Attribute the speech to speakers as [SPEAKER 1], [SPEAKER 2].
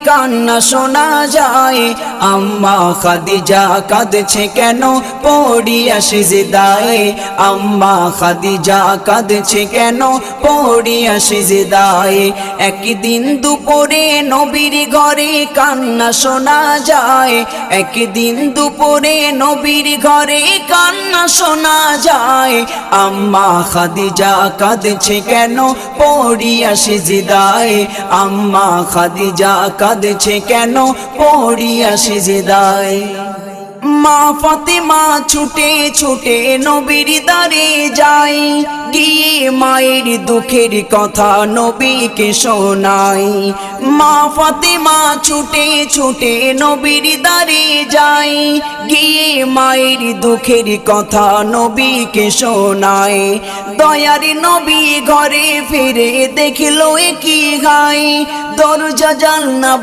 [SPEAKER 1] কান্না শোনা যায়। আম্মা খাদিজা কাঁদছে কেন পড়িয়া সিজদায়, আম্মা খাদিজা কাঁদছে কেন পড়িয়া সিজদায়। একদিন দুপুরে নবীর ঘরে কান্না শোনা যায়, একদিন দুপুরে নবীর ঘরে কান্না শোনা যায়। আম্মা খাদিজা কাঁদছে কেন পড়িয়া সিজদায়, আম্মা খাদিজা কাঁদছে কেন পড়িয়া সিজদায়। মা ফাতেমা ছুটে ছুটে নবীর দ্বারে যায়, গিয়ে মায়ের দুঃখের কথা নবীকে শোনায়। মা ফাতেমা ছুটে ছুটে নবীর দ্বারে যায়, গিয়ে মায়ের দুঃখের কথা নবীকে শোনায়। দয়ার নবী ঘরে ফিরে দেখলো কি গায়, দরজা জানলা